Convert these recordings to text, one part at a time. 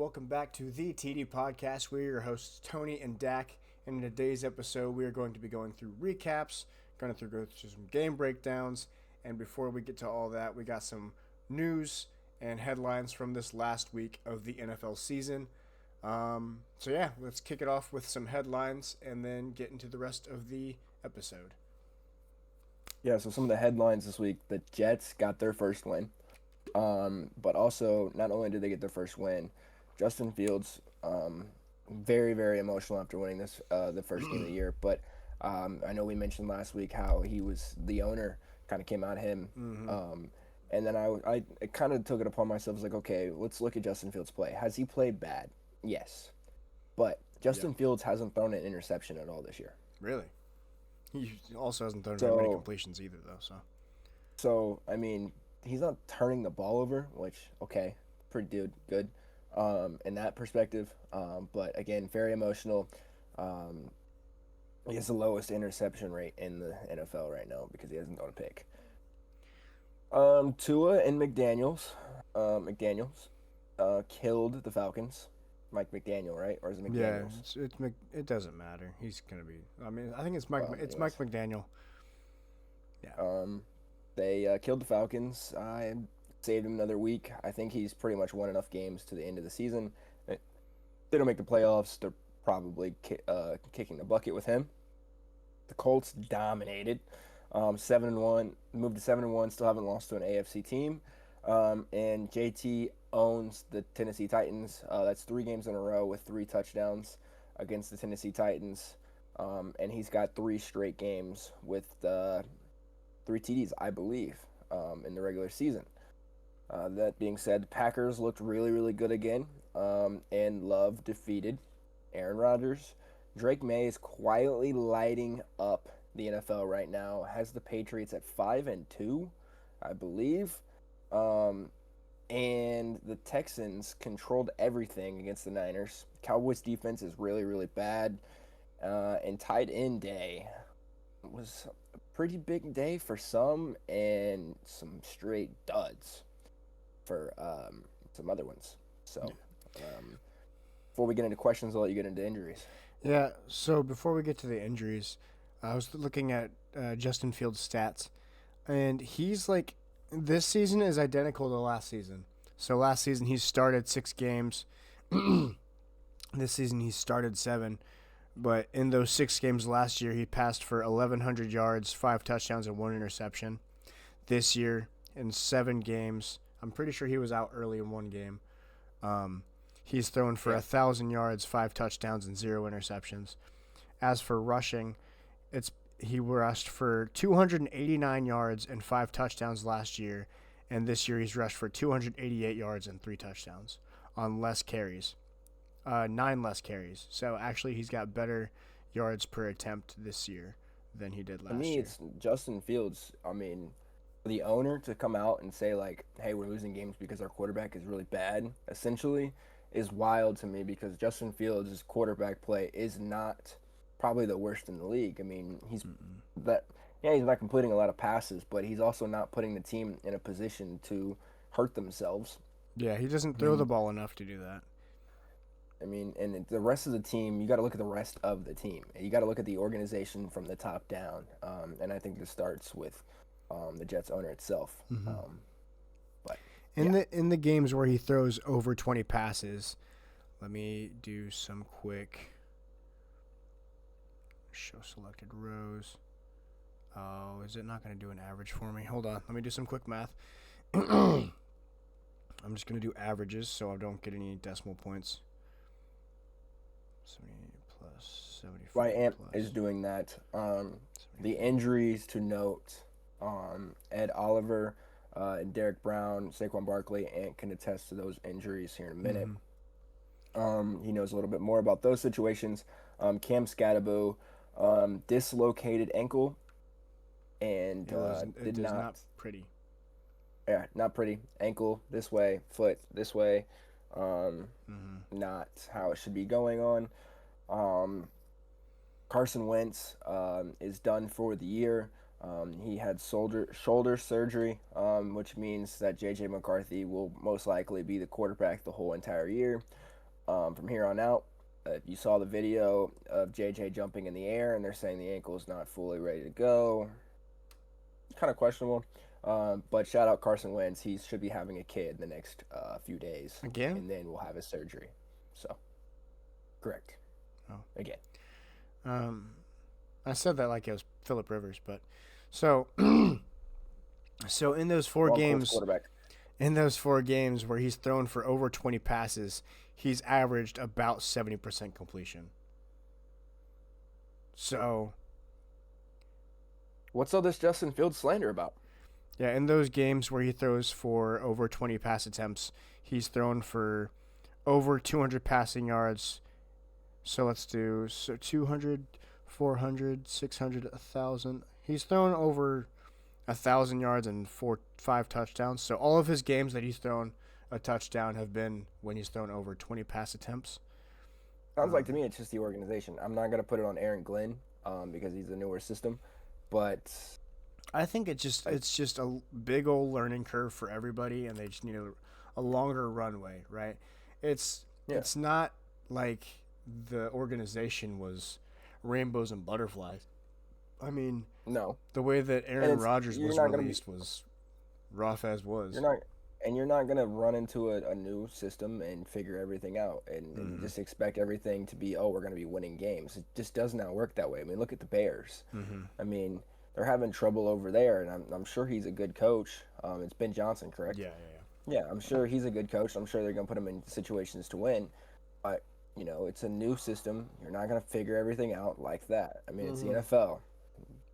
welcome back to the TD Podcast. We're your hosts, Tony and Dak. And in today's episode, we are going to be going through recaps, go through some game breakdowns, and before we get to all that, we got some news and headlines from this last week of the NFL season. Let's kick it off with some headlines and then get into the rest of the episode. Yeah, so some of the headlines this week: the Jets got their first win. But also, not only did they get their first win, Justin Fields, very, very emotional after winning this the first game of the year. But I know we mentioned last week how the owner kind of came at him. And then I kind of took it upon myself. I was like, okay, let's look at Justin Fields' play. Has he played bad? Yes. But Justin Fields hasn't thrown an interception at all this year. Really? He also hasn't thrown very many completions either, though. So, I mean, he's not turning the ball over, which, okay, pretty good in that perspective. But, again, very emotional. He has the lowest interception rate in the NFL right now because he hasn't thrown a pick. Tua and McDaniels killed the Falcons. Mike McDaniel, right? Or is it McDaniels? Yeah, it doesn't matter. He's going to be... I think it's Mike Mike McDaniel. Yeah. They killed the Falcons. I saved him another week. I think he's pretty much won enough games to the end of the season. They don't make the playoffs. They're probably kicking the bucket with him. The Colts dominated. 7-1, moved to 7-1. Still haven't lost to an AFC team. And JT owns the Tennessee Titans. That's 3 games in a row with 3 touchdowns against the Tennessee Titans. And he's got 3 straight games with 3 TDs, I believe, in the regular season. That being said, the Packers looked really, really good again. And Love defeated Aaron Rodgers. Drake May is quietly lighting up the NFL right now. Has the Patriots at 5-2, I believe. And the Texans controlled everything against the Niners. Cowboys defense is really, really bad. And tight end day was a pretty big day for some and some straight duds for some other ones. So before we get into questions, I'll let you get into injuries. Yeah, so before we get to the injuries, I was looking at Justin Fields' stats, and he's like... This season is identical to last season. So last season he started 6 games. This season he started 7. But in those 6 games last year, he passed for 1,100 yards, 5 touchdowns, and 1 interception. This year, in 7 games, I'm pretty sure he was out early in 1 game. He's thrown for 1,000 yards, 5 touchdowns, and 0 interceptions. As for rushing, he rushed for 289 yards and 5 touchdowns last year, and this year he's rushed for 288 yards and 3 touchdowns on less carries, 9 less carries. So actually, he's got better yards per attempt this year than he did last year. To me, it's Justin Fields. I mean, the owner to come out and say, like, hey, we're losing games because our quarterback is really bad, essentially, is wild to me because Justin Fields' quarterback play is not probably the worst in the league. I mean, he's not completing a lot of passes, but he's also not putting the team in a position to hurt themselves. Yeah, he doesn't throw the ball enough to do that. I mean, and the rest of the team, you got to look at the rest of the team. You got to look at the organization from the top down, and I think this starts with the Jets owner itself. But in the games where he throws over 20 passes, let me do some quick show selected rows. Oh, is it not going to do an average for me? Hold on. Let me do some quick math. I'm just going to do averages so I don't get any decimal points. 70 plus 74. Why Amp is doing that. The injuries to note, Ed Oliver and Derek Brown, Saquon Barkley, Ant can attest to those injuries here in a minute. He knows a little bit more about those situations. Cam Scatterbo, dislocated ankle, and it is not pretty. Yeah, not pretty. Ankle this way, foot this way. Not how it should be going on. Carson Wentz is done for the year. He had shoulder surgery, which means that J.J. McCarthy will most likely be the quarterback the whole entire year. from here on out. If you saw the video of JJ jumping in the air and they're saying the ankle is not fully ready to go, kind of questionable. But shout out Carson Wentz. He should be having a kid in the next few days, Again? and then we'll have his surgery. So, correct. Oh. Again. Um, I said that like it was Philip Rivers, but so so in those four Wrong Colts games, quarterback. in those 4 games where he's thrown for over 20 passes, he's averaged about 70% completion. So What's all this Justin Fields slander about? yeah, in those games where he throws for over 20 pass attempts, he's thrown for over 200 passing yards. So let's do 200, 400, 600, 1,000. He's thrown over 1,000 yards and 5 touchdowns. So all of his games that he's thrown a touchdown have been when he's thrown over 20 pass attempts. Sounds like to me it's just the organization. I'm not gonna put it on Aaron Glenn because he's a newer system, but I think it's just a big old learning curve for everybody, and they just need a longer runway, right? It's not like the organization was rainbows and butterflies. I mean, no. the way that And Aaron Rodgers you're was not gonna be, released was rough as was. you're not gonna run into a new system and figure everything out and just expect everything to be, oh, we're gonna be winning games. It just does not work that way. I mean, look at the Bears. I mean, they're having trouble over there, and I'm sure he's a good coach. It's Ben Johnson, correct? Yeah, I'm sure he's a good coach. I'm sure they're gonna put him in situations to win, but it's a new system. You're not gonna figure everything out like that. I mean, it's the NFL.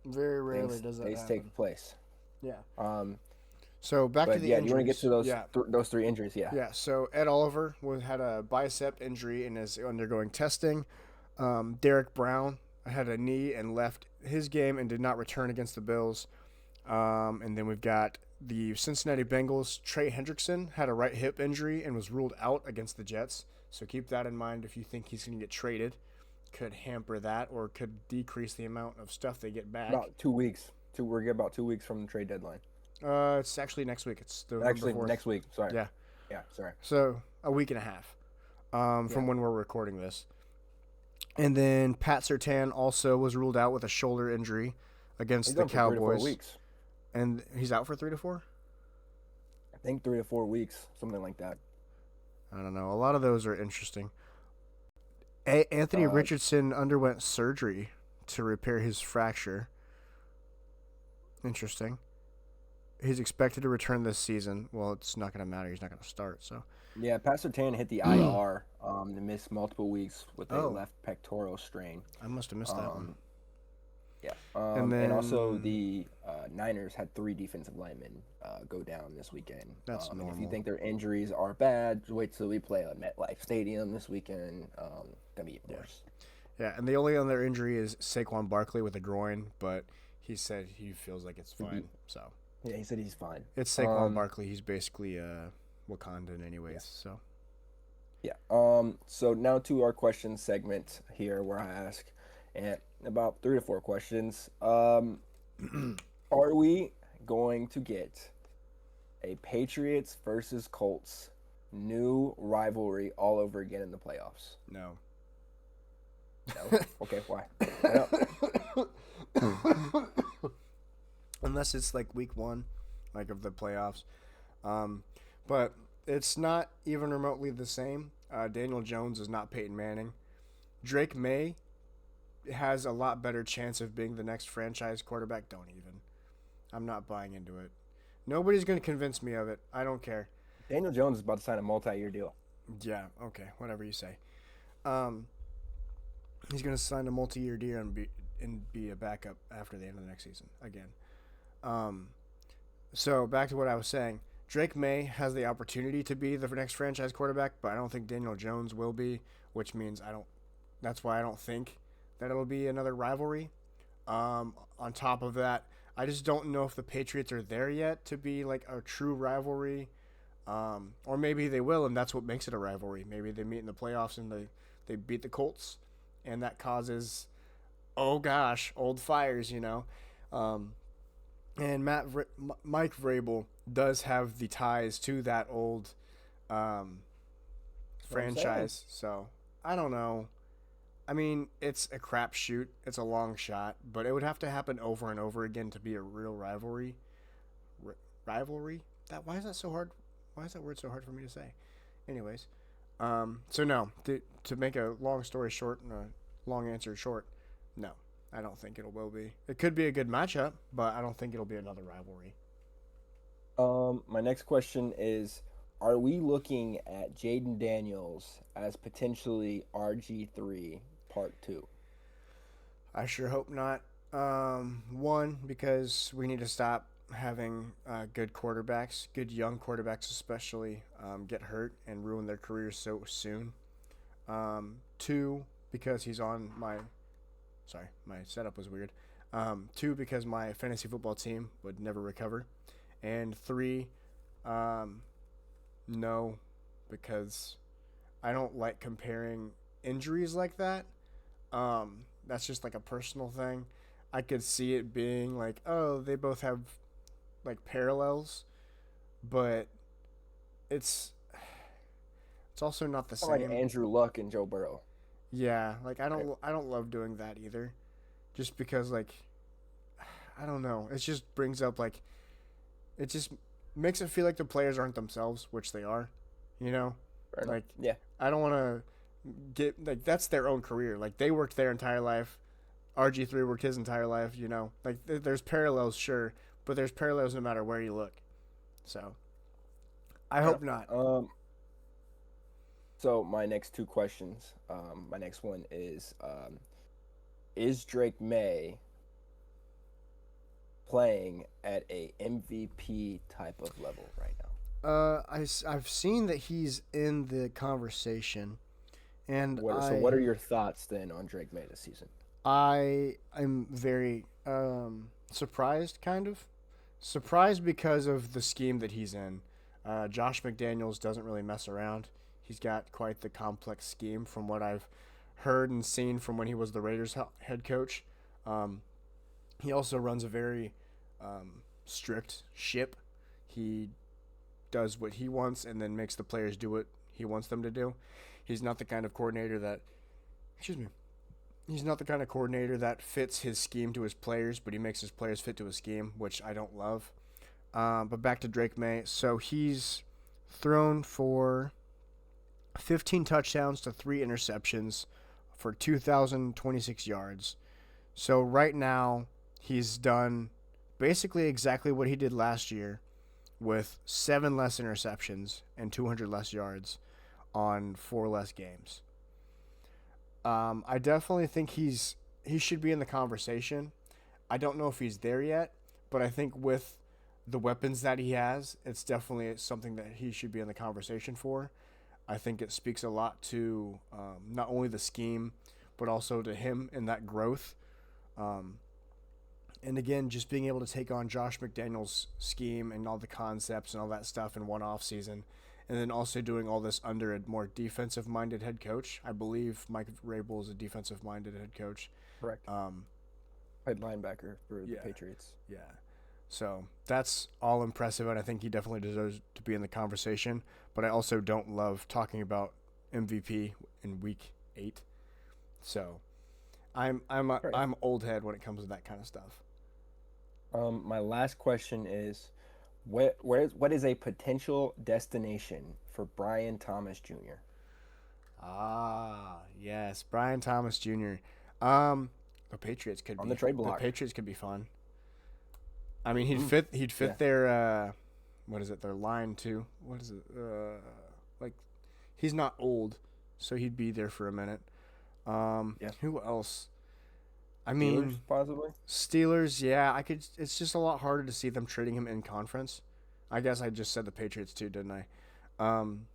Very rarely does that Things happen. take place. Yeah. Um, So back to but the yeah, injuries. you want to get to those Yeah. those 3 injuries? Yeah. Yeah. So Ed Oliver had a bicep injury and is undergoing testing. Derek Brown had a knee and left his game and did not return against the Bills. And then we've got the Cincinnati Bengals. Trey Hendrickson had a right hip injury and was ruled out against the Jets. So keep that in mind if you think he's going to get traded. Could hamper that or could decrease the amount of stuff they get back. About 2 weeks. We're about 2 weeks from the trade deadline. It's actually next week. It's Actually, 4th. next week. Sorry. Yeah. Yeah. Sorry. So a week and a half from when we're recording this. And then Pat Surtain also was ruled out with a shoulder injury against the Cowboys. 3 to 4 weeks. And he's out for 3 to 4? I think 3 to 4 weeks, something like that. I don't know. A lot of those are interesting. Anthony Richardson underwent surgery to repair his fracture. Interesting. He's expected to return this season. Well, it's not going to matter. He's not going to start. So. Yeah, Pat Surtain hit the IR to miss multiple weeks with a left pectoral strain. I must have missed that one. Yeah. And also the Niners had 3 defensive linemen go down this weekend. That's normal. If you think their injuries are bad, wait till we play at MetLife Stadium this weekend. Gonna be worse. Yeah, and the only other injury is Saquon Barkley with a groin, but he said he feels like it's fine. So. Yeah, he said he's fine. It's Saquon Barkley. He's basically Wakandan anyways. So. Yeah. So now to our question segment here, where I ask about 3 to 4 questions. Are we going to get a Patriots versus Colts new rivalry all over again in the playoffs? No. No? Okay, why? Unless it's like week 1, like of the playoffs. But it's not even remotely the same. Daniel Jones is not Peyton Manning. Drake May has a lot better chance of being the next franchise quarterback. Don't even. I'm not buying into it. Nobody's going to convince me of it. I don't care. Daniel Jones is about to sign a multi-year deal. Yeah, okay, whatever you say. He's going to sign a multi-year deal and be a backup after the end of the next season again. So back to what I was saying. Drake May has the opportunity to be the next franchise quarterback, but I don't think Daniel Jones will be, which means that's why I don't think that it'll be another rivalry. On top of that, I just don't know if the Patriots are there yet to be like a true rivalry. Or maybe they will, and that's what makes it a rivalry. Maybe they meet in the playoffs and they beat the Colts, and that causes, oh gosh, old fires, And Mike Vrabel does have the ties to that old What I'm saying. franchise. So I don't know. I mean, it's a crapshoot. It's a long shot, but it would have to happen over and over again to be a real rivalry. R- rivalry? That why is that so hard? Why is that word so hard for me to say? Anyways, so no. To make a long story short and a long answer short, no. I don't think it will be. It could be a good matchup, but I don't think it'll be another rivalry. My next question is: are we looking at Jaden Daniels as potentially RG3 Part 2? I sure hope not. One, because we need to stop having good quarterbacks, good young quarterbacks especially, get hurt and ruin their careers so soon. Two, because he's on my. Sorry, my setup was weird. Two, because my fantasy football team would never recover. And three, um, no, because I don't like comparing injuries like that. That's just like a personal thing. I could see it being like, oh, they both have like parallels, but it's it's also not the Kind of like same. Andrew Luck and Joe Burrow. Yeah, like Right. I don't love doing that either. Just because like I don't know, it just brings up like it just makes it feel like the players aren't themselves, which they are. You know, Fair enough. like Yeah. I don't want to get like that's their own career. Like they worked their entire life. RG3 worked his entire life. You know, like there's parallels, sure, but there's parallels no matter where you look. So I Fair hope enough. not. So my next two questions. My next one is Drake May playing at a MVP type of level right now? I've seen that he's in the conversation, and What are your thoughts then on Drake May this season? I'm very surprised, kind of surprised because of the scheme that he's in. Josh McDaniels doesn't really mess around. He's got quite the complex scheme from what I've heard and seen from when he was the Raiders head coach. Um, he also runs a very strict ship. He does what he wants and then makes the players do what he wants them to do. He's not the kind of coordinator that, excuse me, he's not the kind of coordinator that fits his scheme to his players, but he makes his players fit to his scheme, which I don't love. But back to Drake May. So he's thrown for 15 touchdowns to 3 interceptions for 2,026 yards. So right now, he's done basically exactly what he did last year with 7 less interceptions and 200 less yards on 4 less games. I definitely think he should be in the conversation. I don't know if he's there yet, but I think with the weapons that he has, it's definitely something that he should be in the conversation for. I think it speaks a lot to not only the scheme, but also to him and that growth. Um, and again, just being able to take on Josh McDaniels' scheme and all the concepts and all that stuff in one off season, and then also doing all this under a more defensive minded head coach. I believe Mike Rabel is a defensive minded head coach. Correct. Um, Played linebacker for the yeah, Patriots. yeah. So that's all impressive, and I think he definitely deserves to be in the conversation. But I also don't love talking about MVP in week 8. So Right. I'm old head when it comes to that kind of stuff. My last question is, what is a potential destination for Brian Thomas Jr.? Ah, yes, Brian Thomas Jr. Um, On the trade the block? Patriots could be fun. I mean, Mm, he'd yeah. fit their what is it? Their line too. What is it? Like he's not old, so he'd be there for a minute. Yeah. Who else? I Steelers mean, possibly. Steelers. Yeah, I could. It's just a lot harder to see them trading him in conference. I guess I just said the Patriots too, didn't I? Um,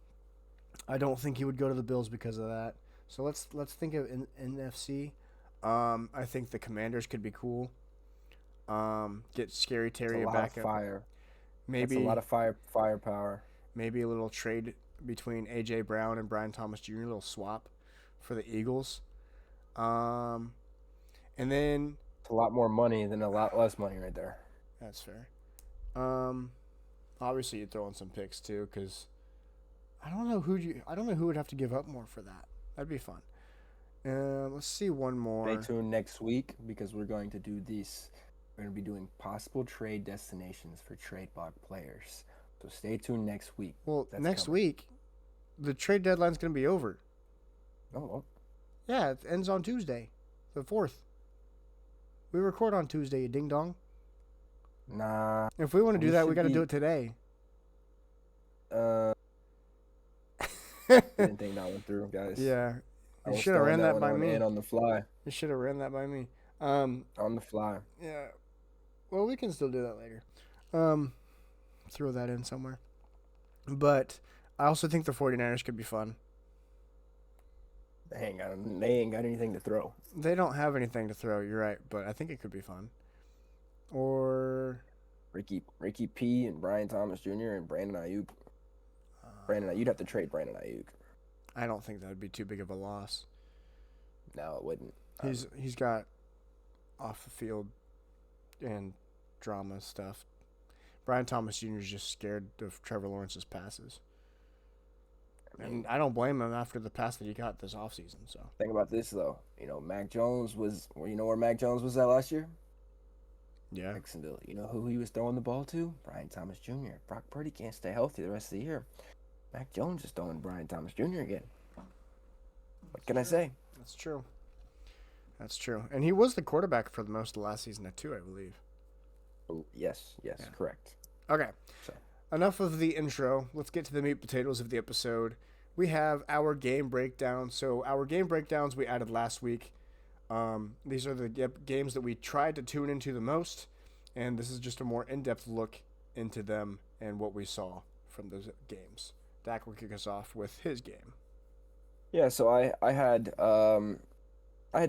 I don't think he would go to the Bills because of that. So let's think of NFC. I think the Commanders could be cool. Get Scary It's a Terry lot of back up. fire. That's a lot Maybe of firepower. maybe a little trade between AJ Brown and Brian Thomas Jr. A little swap for the Eagles. Um, and then It's a lot more money than a lot less money right there. that's fair. Um, obviously you throw in some picks too, because I don't know who would have to give up more for that. That'd be fun. Let's see one Stay more. tuned next week because we're going to do these. We're going to be doing possible trade destinations for trade block players. So stay tuned next week. Well, That's next coming. week the trade deadline's gonna be over. Oh, well, Yeah, it ends on Tuesday, the 4th. We record on Tuesday, you ding dong. nah. If we want to do We that, we should got to do be. it today. Uh, didn't think that one through, guys. Yeah, I you was should have throwing ran that that one by on me. in on the fly. You should have ran that by me. Um, On the fly. yeah. Well, we can still do that later. Um, throw that in somewhere. But I also think the 49ers could be fun. They ain't got anything to throw. They don't have anything to throw, you're right, but I think it could be fun. Or Ricky P and Brian Thomas Jr. and Brandon Ayuk. You'd have to trade Brandon Ayuk. I don't think that would be too big of a loss. No, it wouldn't. He's got off the field and drama stuff. Brian Thomas Jr. is just scared of Trevor Lawrence's passes. I mean, And I don't blame him after the pass that he got this offseason. So think about this though. Mac Jones was. You know where Mac Jones was at last year? yeah, Jacksonville. You know who he was throwing the ball to? Brian Thomas Jr. Brock Purdy can't stay healthy the rest of the year. Mac Jones is throwing Brian Thomas Jr. again. What can I say? that's true. That's true. And he was the quarterback for the most of last season at 2, I believe. Oh, yes, Yeah. correct. Okay. So Enough of the intro. Let's get to the meat potatoes of the episode. We have our game breakdown. So our game breakdowns we added last week. These are the games that we tried to tune into the most, and this is just a more in-depth look into them and what we saw from those games. Dak will kick us off with his game. yeah, so I had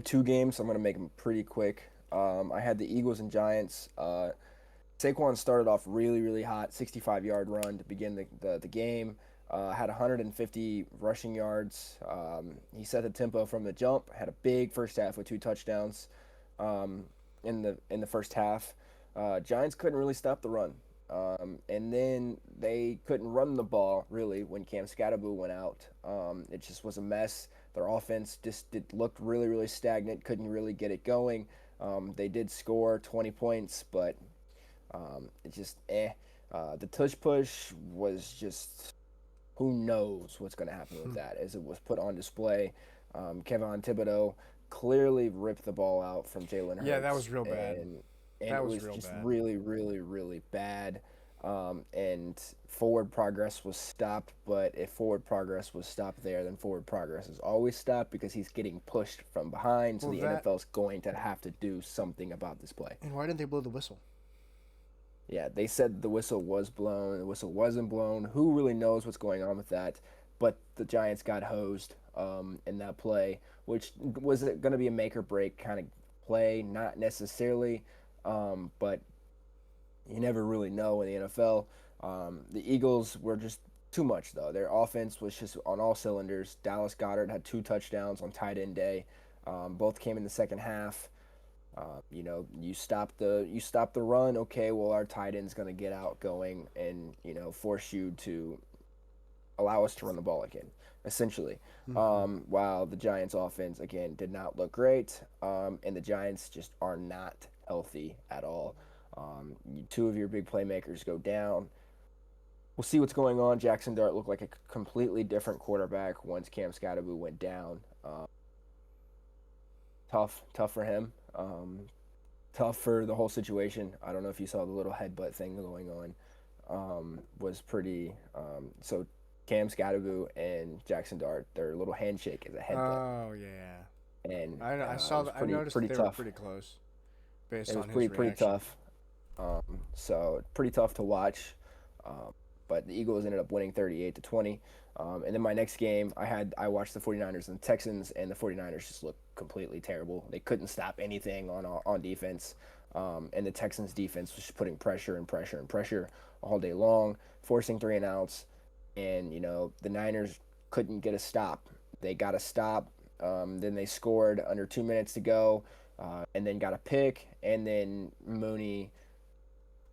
two games. So I'm gonna make them pretty quick. I had the Eagles and Giants. Saquon started off really, really hot, 65-yard run to begin the game. Had 150 rushing yards. He set the tempo from the jump. Had a big first half with two touchdowns in the first half. Giants couldn't really stop the run. And then they couldn't run the ball really when Cam Scatterboo went out. It just was a mess. Their offense just looked really, really stagnant. Couldn't really get it going. They did score 20 points, but it just the tush push was just who knows what's going to happen with that as it was put on display. Kevin Thibodeau clearly ripped the ball out from Jalen Hurts. Yeah, that was real bad. And That it was was real just bad. really, really, really bad. And forward progress was stopped, but if forward progress was stopped there, then forward progress is always stopped because he's getting pushed from behind. So Well, the that NFL's going to have to do something about this play. and why didn't they blow the whistle? Yeah, they said the whistle was blown. The whistle wasn't blown. Who really knows what's going on with that? But the Giants got hosed in that play, which was going to be a make or break kind of play, not necessarily, but you never really know in the NFL. The Eagles were just too much, though. Their offense was just on all cylinders. Dallas Goedert had two touchdowns on tight end day. Both came in the second half. You stop the run. Okay, well our tight end's gonna get out going and force you to allow us to run the ball again, essentially. Mm-hmm. While the Giants' offense again did not look great, and the Giants just are not healthy at all. Two of your big playmakers go down. We'll see what's going on. Jackson Dart looked like a completely different quarterback once Cam Scatterboo went down. Tough for him. Tough for the whole situation. I don't know if you saw the little headbutt thing going on. Was pretty. So Cam Scatterboo and Jackson Dart, their little handshake is a headbutt, Oh yeah, and I it saw was that. I pretty noticed pretty that they were tough. pretty close, based It was on his pretty reaction. tough. So pretty tough to watch. Um, but the Eagles ended up winning 38-20. And then my next game, I watched the 49ers and the Texans, and the 49ers just looked completely terrible. They couldn't stop anything on defense. And the Texans defense was just putting pressure and pressure and pressure all day long, forcing 3-and-outs. And, the Niners couldn't get a stop. They got a stop. Then they scored under 2 minutes to go, and then got a pick. And then Mooney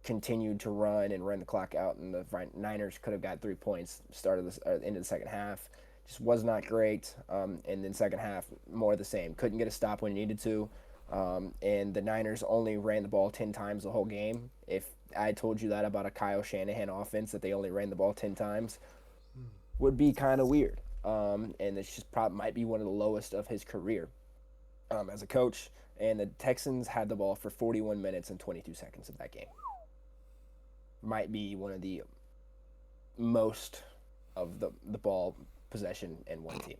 continued to run and run the clock out, and the Niners could have got 3 points start of the end of the second half. Just was not great. And then second half, more of the same. Couldn't get a stop when he needed to. And the Niners only ran the ball 10 times the whole game. If I told you that about a Kyle Shanahan offense, that they only ran the ball 10 times, would be kind of weird. And it's just probably might be one of the lowest of his career as a coach. And the Texans had the ball for 41 minutes and 22 seconds of that game. Might be one of the most of the ball possession in one team.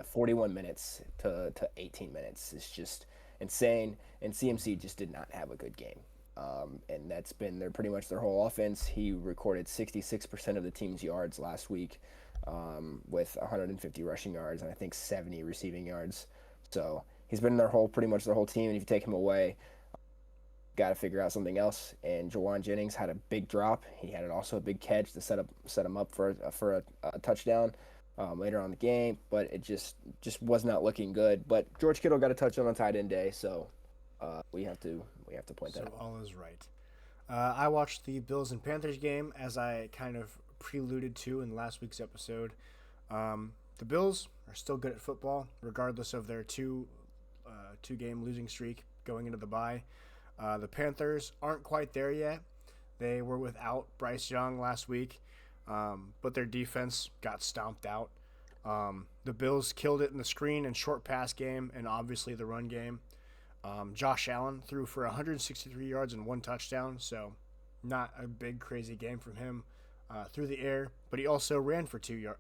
41 minutes to 18 minutes is just insane. And CMC just did not have a good game. And that's been pretty much their whole offense. He recorded 66% of the team's yards last week with 150 rushing yards and I think 70 receiving yards. So he's been pretty much their whole team. And if you take him away, got to figure out something else. And Jawan Jennings had a big drop. He had also a big catch to set him up for a touchdown later on in the game. But it just was not looking good. But George Kittle got a touchdown on tight end day, so we have to point that out. So all is right. I watched the Bills and Panthers game, as I kind of preluded to in last week's episode. The Bills are still good at football, regardless of their two-game losing streak going into the bye. The Panthers aren't quite there yet. They were without Bryce Young last week, but their defense got stomped out. The Bills killed it in the screen and short pass game, and obviously the run game. Josh Allen threw for 163 yards and 1 touchdown, so not a big crazy game from him through the air. But he also ran for two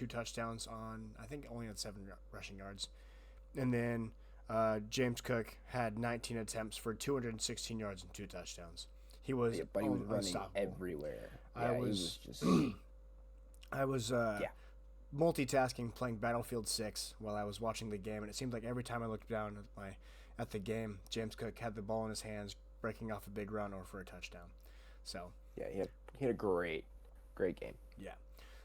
touchdowns on, I think, only had 7 rushing yards. And then James Cook had 19 attempts for 216 yards and 2 touchdowns. He was running unstoppable everywhere. I Yeah, was he was just I was multitasking, playing Battlefield 6 while I was watching the game, and it seemed like every time I looked down at the game, James Cook had the ball in his hands, breaking off a big run or for a touchdown. So yeah, he had a great game. yeah.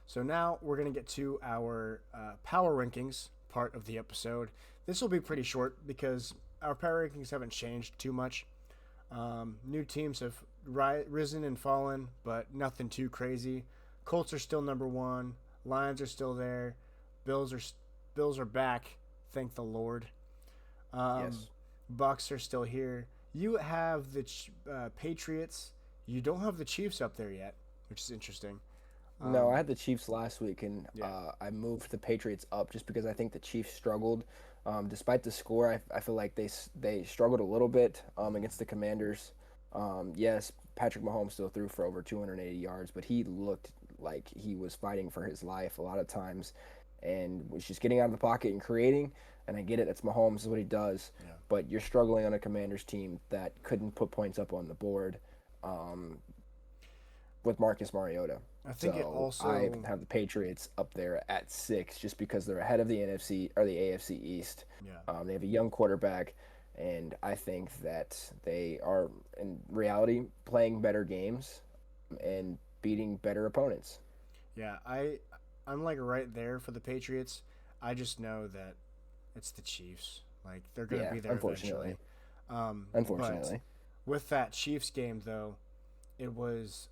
So now we're gonna get to our power rankings part of the episode. This will be pretty short because our power rankings haven't changed too much. New teams have risen and fallen, but nothing too crazy. Colts are still number 1. Lions are still there. Bills are back. Thank the Lord. Yes. Bucks are still here. You have the Patriots. You don't have the Chiefs up there yet, which is interesting. No, I had the Chiefs last week, and Yeah. I moved the Patriots up just because I think the Chiefs struggled. Despite the score, I feel like they struggled a little bit against the Commanders. Yes, Patrick Mahomes still threw for over 280 yards, but he looked like he was fighting for his life a lot of times and was just getting out of the pocket and creating. And I get it, that's Mahomes, is what he does. Yeah. But you're struggling on a Commanders team that couldn't put points up on the board with Marcus Mariota. I think So it also I have the Patriots up there at 6 just because they're ahead of the NFC or the AFC East. Yeah. They have a young quarterback, and I think that they are in reality playing better games and beating better opponents. Yeah, I'm like right there for the Patriots. I just know that it's the Chiefs. Like they're going to Yeah, be there unfortunately. eventually. Unfortunately. But with that Chiefs game though, it was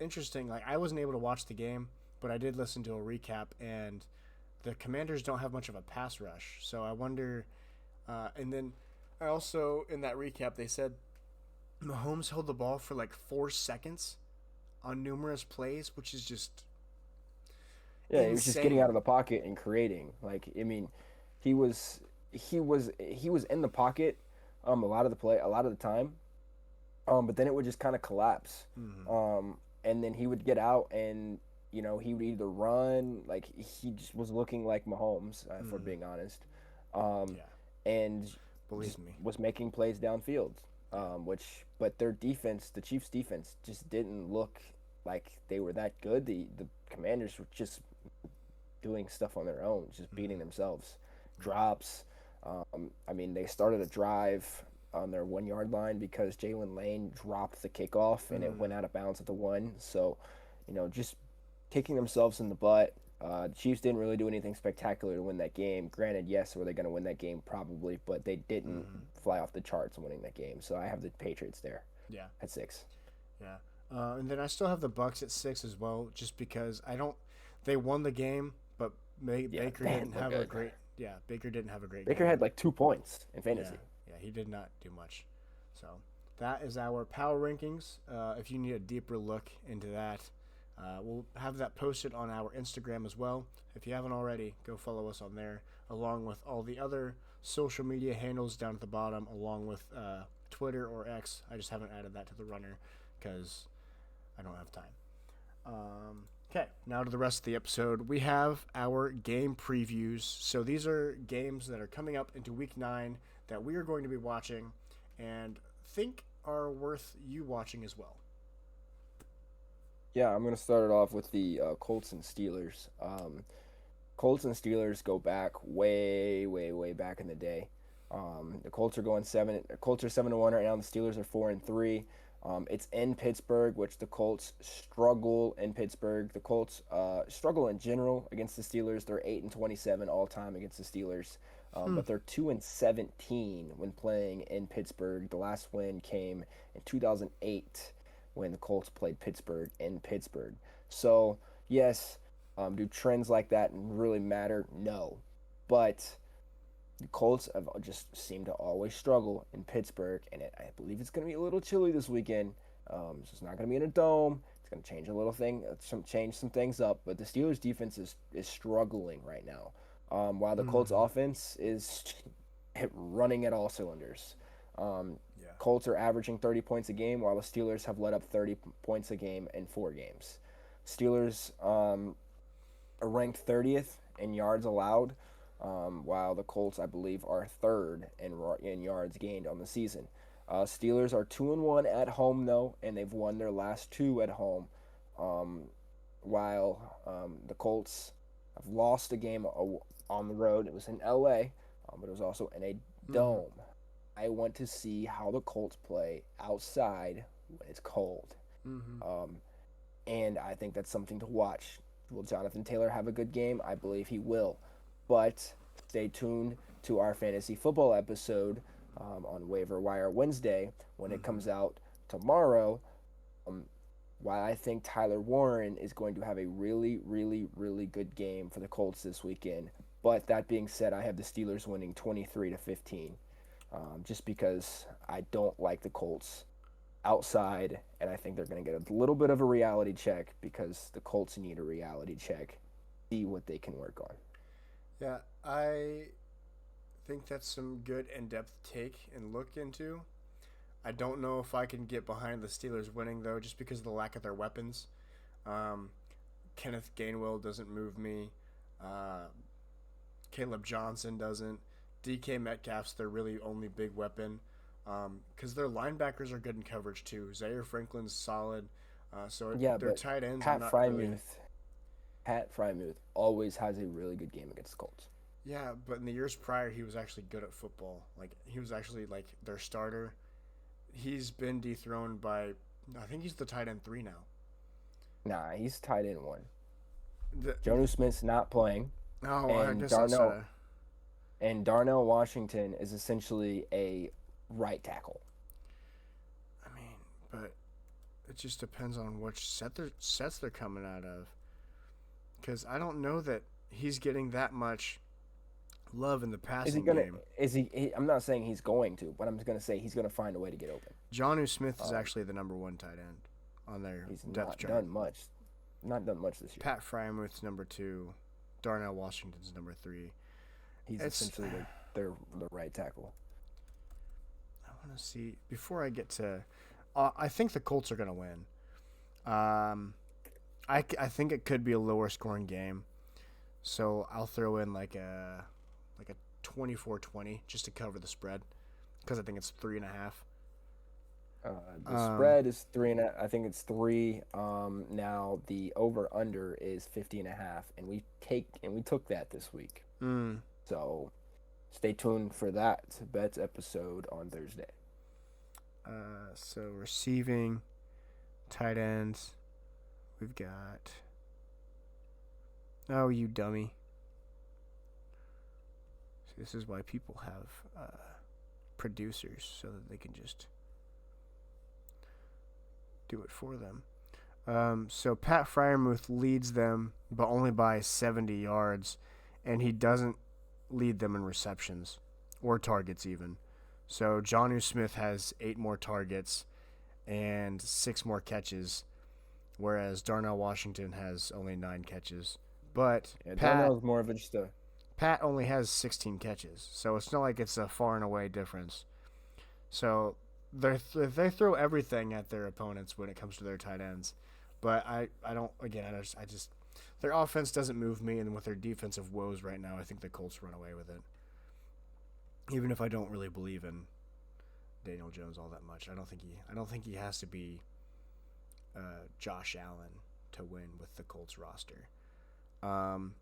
interesting. Like I wasn't able to watch the game, but I did listen to a recap, and the Commanders don't have much of a pass rush. So I wonder and then I also in that recap they said Mahomes held the ball for like 4 seconds on numerous plays, which is just Yeah, he was just getting insane. out of the pocket and creating. Like, I mean, he was in the pocket a lot of the time. But then it would just kind of collapse. And then he would get out and he would either run, like he just was looking like Mahomes, if we're being honest. Yeah, And believe just me. was making plays downfield. But their defense, the Chiefs' defense, just didn't look like they were that good. The Commanders were just doing stuff on their own, just beating themselves. Drops. I mean, they started a drive on their 1 yard line because Jalen Lane dropped the kickoff and it went out of bounds at the 1. So, just kicking themselves in the butt. The Chiefs didn't really do anything spectacular to win that game. Granted, yes, were they going to win that game? Probably, but they didn't fly off the charts winning that game. So I have the Patriots there Yeah, at 6. Yeah. And then I still have the Bucks at 6 as well, just because I don't. They won the game, but Yeah, Baker they didn't didn't look have a good. great. Yeah, Baker didn't have a great Baker game. had like 2 points in Yeah, fantasy. yeah, he did not do much. So that is our power rankings. If you need a deeper look into that, we'll have that posted on our Instagram as well. If you haven't already, go follow us on there, along with all the other social media handles down at the bottom, along with Twitter or X. I just haven't added that to the runner because I don't have time. Okay, now to the rest of the episode. We have our game previews. So these are games that are coming up into week 9 that we are going to be watching and think are worth you watching as well. Yeah, I'm gonna start it off with the Colts and Steelers. Colts and Steelers go back way, way, way back in the day. The Colts are going seven. Colts are 7-1 right now. The Steelers are 4-3. It's in Pittsburgh, which the Colts struggle in Pittsburgh. The Colts struggle in general against the Steelers. They're 8-27 all time against the Steelers, but they're 2-17 when playing in Pittsburgh. The last win came in 2008 when the Colts played Pittsburgh in Pittsburgh. So yes, do trends like that really matter? No, but the Colts have just seemed to always struggle in Pittsburgh, and I believe it's going to be a little chilly this weekend. So it's not going to be in a dome. It's going to change a little thing, change some things up. But the Steelers' defense is struggling right now, while the Colts' Mm-hmm. offense is running at all cylinders. Um, Yeah. Colts are averaging 30 points a game, while the Steelers have let up 30 points a game in 4 games. Steelers are ranked 30th in yards allowed, while the Colts, I believe, are third in yards gained on the season. Steelers are 2-1 at home though, and they've won their last 2 at home. Um, while the Colts have lost a game on the road. It was in LA, but it was also in a Mm-hmm. dome. I want to see how the Colts play outside when it's cold. Mm-hmm. Um, and I think that's something to watch. Will Jonathan Taylor have a good game? I believe he will. But stay tuned to our fantasy football episode on Waiver Wire Wednesday when it Mm-hmm. comes out tomorrow. Um, while I think Tyler Warren is going to have a really, really, really good game for the Colts this weekend. But that being said, I have the Steelers winning 23-15, just because I don't like the Colts outside, and I think they're going to get a little bit of a reality check because the Colts need a reality check, see what they can work on. Yeah, I think that's some good in-depth take and look into. I don't know if I can get behind the Steelers winning though, just because of the lack of their weapons. Um, Kenneth Gainwell doesn't move me. Uh, Caleb Johnson doesn't. DK Metcalf's their really only big weapon, because their linebackers are good in coverage too. Zaire Franklin's solid. Yeah, Their but tight ends are Pat not really. Frymuth, Pat Frymuth always has a really good game against the Colts. Yeah, but in the years prior, he was actually good at football. Like he was actually like their starter. He's been dethroned by. I think he's the tight end 3 now. Nah, he's tight end one. The, Jonu Smith's not playing, oh, I and guess that's Darnell and Darnell Washington is essentially a right tackle. I mean, but it just depends on which sets they're coming out of. Because I don't know that he's getting that much love in the Is he passing gonna? game. I'm not saying he's going to, but I'm just gonna say he's gonna find a way to get open. Johnu Smith is Um, actually the number 1 tight end on their he's depth not chart. done much. Not done much this year. Pat Frymuth's number 2. Darnell Washington's number 3. He's It's essentially the right tackle. I want to see before I get to. I think the Colts are going to win. I think it could be a lower scoring game, so I'll throw in like a 24-20 just to cover the spread because I think it's 3.5. The Um, spread is three and I think it's three. Now the over under is 50.5, and we took that this week. mm, So stay tuned for that bets episode on Thursday. so receiving tight ends, we've got. Oh, you dummy! See, this is why people have producers so that they can just do it for them. So Pat Fryermuth leads them, but only by 70 yards, and he doesn't lead them in receptions or targets even. So Jonnu Smith has 8 more targets and 6 more catches, whereas Darnell Washington has only 9 catches. But Yeah, Pat Darnell's more of a just a Pat only has 16 catches, so it's not like it's a far and away difference. So they throw everything at their opponents when it comes to their tight ends. But I don't again I just their offense doesn't move me, and with their defensive woes right now, I think the Colts run away with it. Even if I don't really believe in Daniel Jones all that much, I don't think he has to be Josh Allen to win with the Colts roster.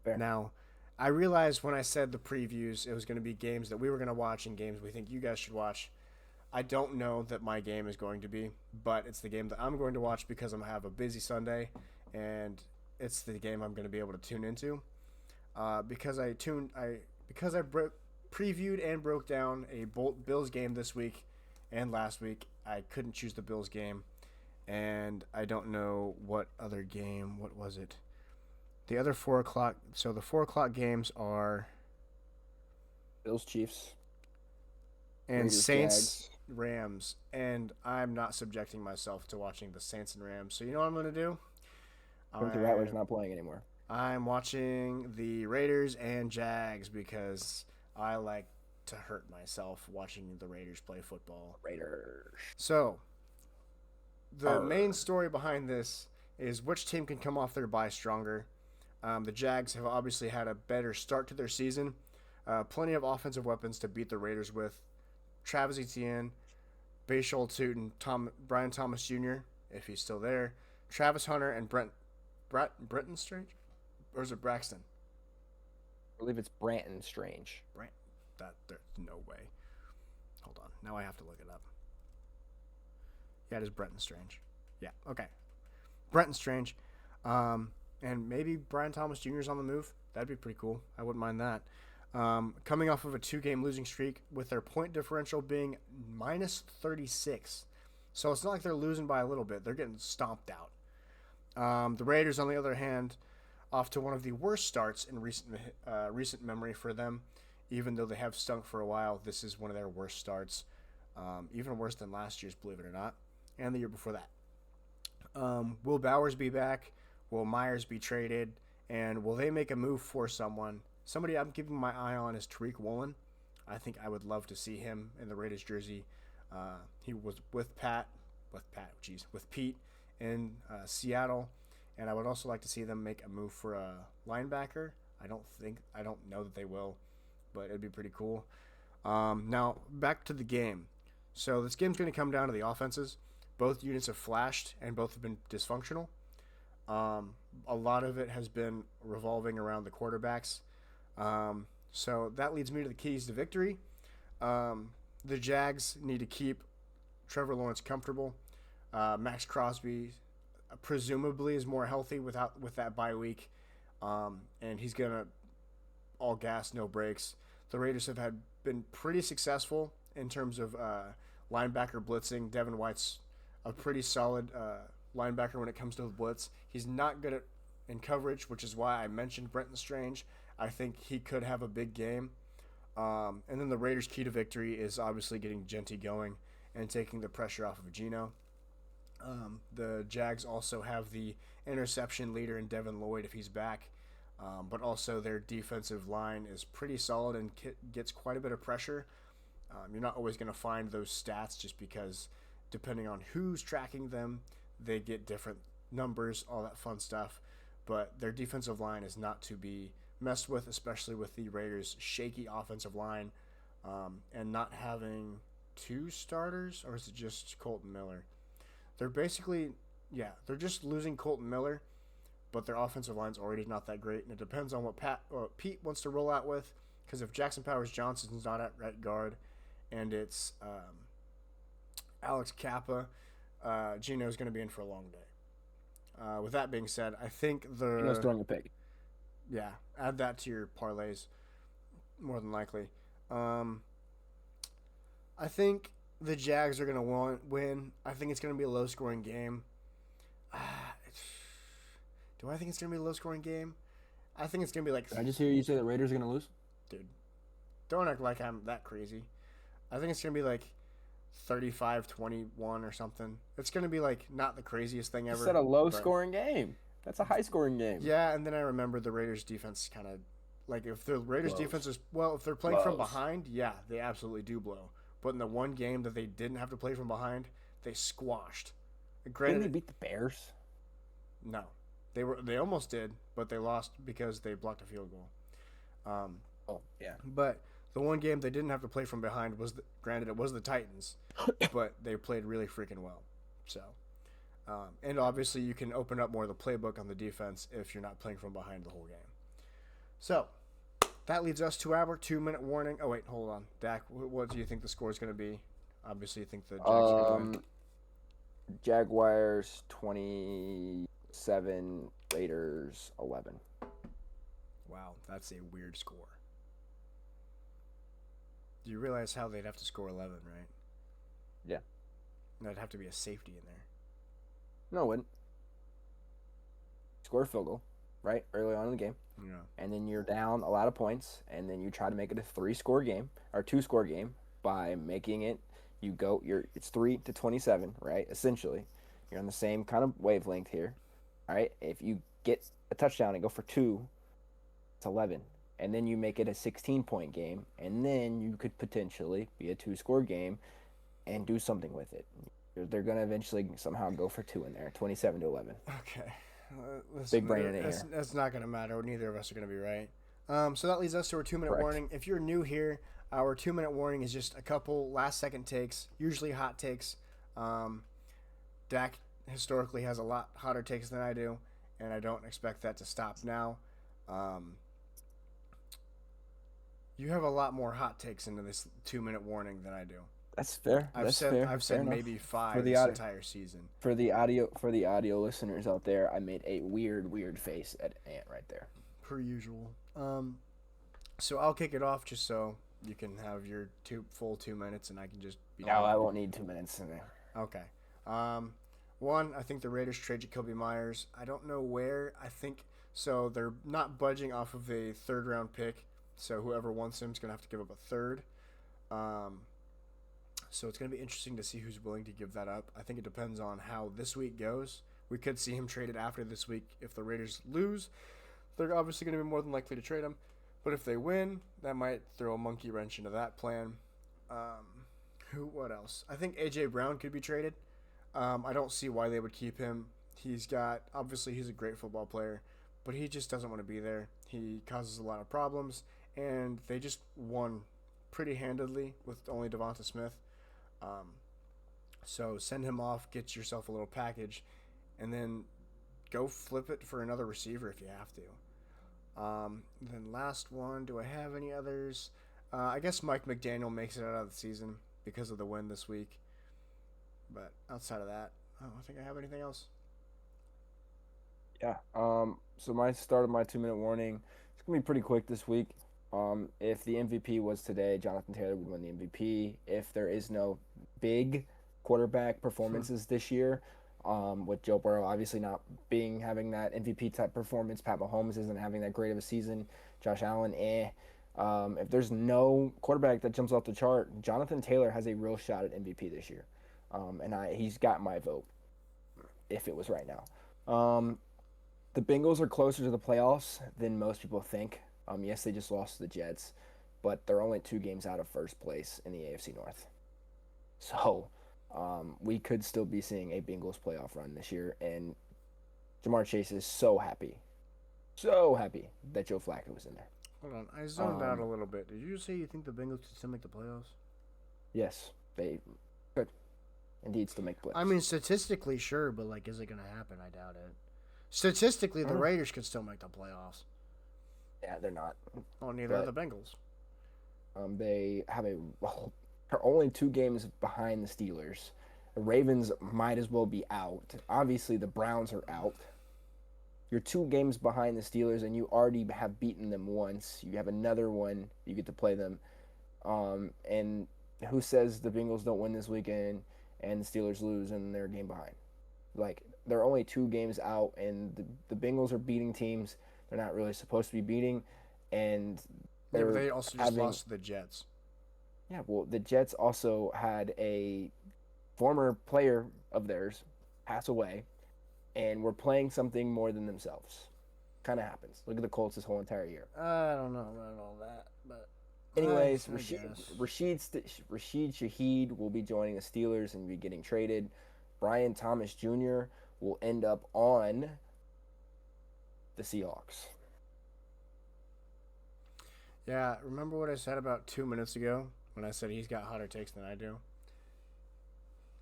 fair. Now, I realized when I said the previews, it was going to be games that we were going to watch and games we think you guys should watch. I don't know that my game is going to be, but it's the game that I'm going to watch because I'm gonna have a busy Sunday, and it's the game I'm going to be able to tune into. Because I previewed and broke down a Bills game this week and last week. I couldn't choose the Bills game, and I don't know what other game. What was it? The other 4 o'clock. So the 4 o'clock games are Bills, Chiefs, and Raiders, Saints Jags. Rams, and I'm not subjecting myself to watching the Saints and Rams. So you know what I'm gonna do? Quincy I Rattler's not playing anymore. I'm watching the Raiders and Jags because I like to hurt myself watching the Raiders play football. Raiders. So the main Arr. story behind this is which team can come off their bye stronger. The Jags have obviously had a better start to their season. Plenty of offensive weapons to beat the Raiders with. Travis Etienne, Bashal Toot, and Brian Thomas Jr., if he's still there. Travis Hunter and Brenton Strange? Or is it Braxton? I believe it's Branton Strange. Brant? There's no way. Hold on. Now I have to look it up. Yeah, it is Brenton Strange. Yeah, okay. Brenton Strange. And maybe Brian Thomas Jr. is on the move. That'd be pretty cool. I wouldn't mind that. Coming off of a 2-game losing streak with their point differential being minus 36. So it's not like they're losing by a little bit. They're getting stomped out. The Raiders, on the other hand, off to one of the worst starts in recent memory for them. Even though they have stunk for a while, this is one of their worst starts. Even worse than last year's, believe it or not, and the year before that. Will Bowers be back? Will Myers be traded? And will they make a move for someone? Somebody I'm keeping my eye on is Tariq Woolen. I think I would love to see him in the Raiders jersey. He was with Pete in Seattle, and I would also like to see them make a move for a linebacker. I don't know that they will, but it'd be pretty cool. Now back to the game. So this game's going to come down to the offenses. Both units have flashed, and both have been dysfunctional. A lot of it has been revolving around the quarterbacks. So that leads me to the keys to victory. The Jags need to keep Trevor Lawrence comfortable. Max Crosby presumably is more healthy with that bye week, and he's gonna all gas, no brakes. The Raiders have been pretty successful in terms of linebacker blitzing. Devin White's a pretty solid linebacker when it comes to the blitz. He's not good at in coverage, which is why I mentioned Brenton Strange. I think he could have a big game. And then the Raiders' key to victory is obviously getting Genty going and taking the pressure off of Geno. The Jags also have the interception leader in Devin Lloyd if he's back. But also their defensive line is pretty solid and gets quite a bit of pressure. You're not always going to find those stats just because depending on who's tracking them, they get different numbers, all that fun stuff. But their defensive line is not to be messed with, especially with the Raiders' shaky offensive line and not having 2 starters, or is it just Colton Miller? They're they're just losing Colton Miller, but their offensive line's already not that great, and it depends on what Pete wants to roll out with, because if Jackson Powers-Johnson's not at right guard and it's Alex Kappa, Geno's going to be in for a long day. With that being said, I think Geno's throwing a pig. yeah, add that to your parlays, more than likely. I think the Jags are going to win. I think it's going to be a low-scoring game. Do I think it's gonna be a low scoring game? I think it's gonna be like, Did I just hear you say the Raiders are going to lose? dude, don't act like I'm that crazy. I think it's gonna be like 35-21 or something. It's gonna be like not the craziest thing You ever, said a low but scoring game. That's a high scoring game. yeah. And then I remember the Raiders defense kind of like if the Raiders defense Blows. is well, if they're playing from Blows. behind, yeah, they absolutely do blow. But in the one game that they didn't have to play from behind, they squashed. Didn't they Granted, beat the Bears? no, they almost did, but they lost because they blocked a field goal. Um, Oh, yeah. but the one game they didn't have to play from behind was granted it was the Titans, but they played really freaking well. So, and obviously you can open up more of the playbook on the defense if you're not playing from behind the whole game. So that leads us to our 2 minute warning. Oh wait, hold on, Dak. What do you think the score is going to be? Obviously, you think the Jags are going to win. Jaguars 27, Raiders 11. Wow, that's a weird score. Do you realize how they'd have to score 11, right? Yeah. And that'd have to be a safety in there. No, it wouldn't. Score a field goal, right? Early on in the game. Yeah. And then you're down a lot of points, and then you try to make it a 3-score game or 2-score game by making it. It's 3-27, right? Essentially, you're on the same kind of wavelength here. All right. If you get a touchdown and go for 2, it's 11, and then you make it a 16-point game, and then you could potentially be a 2-score game, and do something with it. They're gonna eventually somehow go for 2 in there, 27-11. Okay. Listen, Big brain in it here. that's not going to matter. Neither of us are going to be right. So that leads us to our 2 minute Correct. warning. If you're new here, our 2 minute warning is just a couple last second takes, usually hot takes. Dak historically has a lot hotter takes than I do, and I don't expect that to stop now. You have a lot more hot takes into this 2 minute warning than I do. That's fair. That's fair. I've Fair said enough. maybe 5 For the this audio, entire season. for the audio listeners out there, I made a weird face at Ant right there. Per usual. So I'll kick it off just so you can have your full 2 minutes and I can just be No, I won't need 2 minutes in there. Okay. One, I think the Raiders trade Jacoby Myers. I don't know where. I think so. They're not budging off of a third round pick. So whoever wants him is gonna have to give up a third. So it's gonna be interesting to see who's willing to give that up. I think it depends on how this week goes. We could see him traded after this week. If the Raiders lose, they're obviously going to be more than likely to trade him. But if they win, that might throw a monkey wrench into that plan. What else? I think A.J. Brown could be traded. I don't see why they would keep him. Obviously he's a great football player, but he just doesn't want to be there. He causes a lot of problems, and they just won pretty handedly with only Devonta Smith. So send him off, get yourself a little package, and then go flip it for another receiver if you have to. Then last one, do I have any others? I guess Mike McDaniel makes it out of the season because of the win this week. But outside of that, I don't think I have anything else. Yeah. So my start of my 2-minute warning. It's gonna be pretty quick this week. If the MVP was today, Jonathan Taylor would win the MVP. If there is no big quarterback performances this year, with Joe Burrow obviously not having that MVP type performance, Pat Mahomes isn't having that great of a season, Josh Allen, if there's no quarterback that jumps off the chart, Jonathan Taylor has a real shot at MVP this year, and he's got my vote if it was right now. The Bengals are closer to the playoffs than most people think. Yes, they just lost to the Jets, but they're only 2 games out of first place in the AFC North. So we could still be seeing a Bengals playoff run this year, and Jamar Chase is so happy that Joe Flacco was in there. Hold on, I zoned out a little bit. Did you say you think the Bengals could still make the playoffs? Yes, they could indeed still make playoffs. I mean, statistically, sure, but is it going to happen? I doubt it. Statistically, the Raiders could still make the playoffs. Yeah, they're not. Well, neither are the Bengals. They are only 2 games behind the Steelers. The Ravens might as well be out. Obviously, the Browns are out. You're 2 games behind the Steelers, and you already have beaten them once. You have another one. You get to play them. And who says the Bengals don't win this weekend and the Steelers lose and they're a game behind? they're only 2 games out, and the Bengals are beating teams they're not really supposed to be beating, and Yeah, but they're they also just having lost to the Jets. yeah. Well, the Jets also had a former player of theirs pass away, and were playing something more than themselves. Kind of happens. Look at the Colts this whole entire year. I don't know about all that, but Anyways, I guess. Rashid Shaheed will be joining the Steelers and be getting traded. Brian Thomas Jr. will end up on the Seahawks. Yeah, remember what I said about 2 minutes ago when I said he's got hotter takes than I do?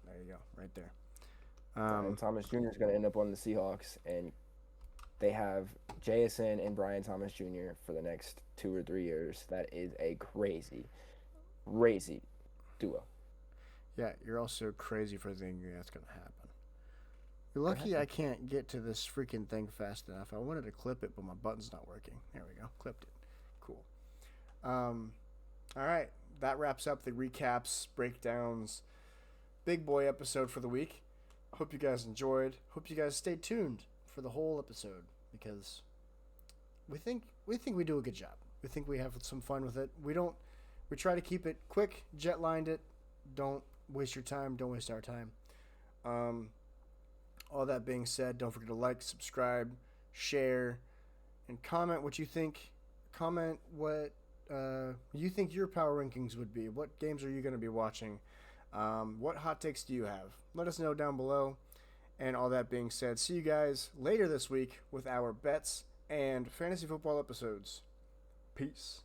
There you go, right there. Brian Um, Thomas Jr. is going to end up on the Seahawks, and they have JSN and Brian Thomas Jr. for the next 2 or 3 years. That is a crazy, crazy duo. yeah, you're also crazy for thinking that's gonna happen. You're What lucky I happened? can't get to this freaking thing fast enough. I wanted to clip it, but my button's not working. There we go, clipped it. Cool. Um, all right, that wraps up the recaps, breakdowns, big boy episode for the week. Hope you guys enjoyed. Hope you guys stay tuned for the whole episode because we do a good job. We think we have some fun with it. We try to keep it quick, jet lined it. Don't waste your time. Don't waste our time. Um, all that being said, don't forget to like, subscribe, share, and comment what you think. Comment what you think your power rankings would be. What games are you going to be watching? What hot takes do you have? Let us know down below. And all that being said, see you guys later this week with our bets and fantasy football episodes. Peace.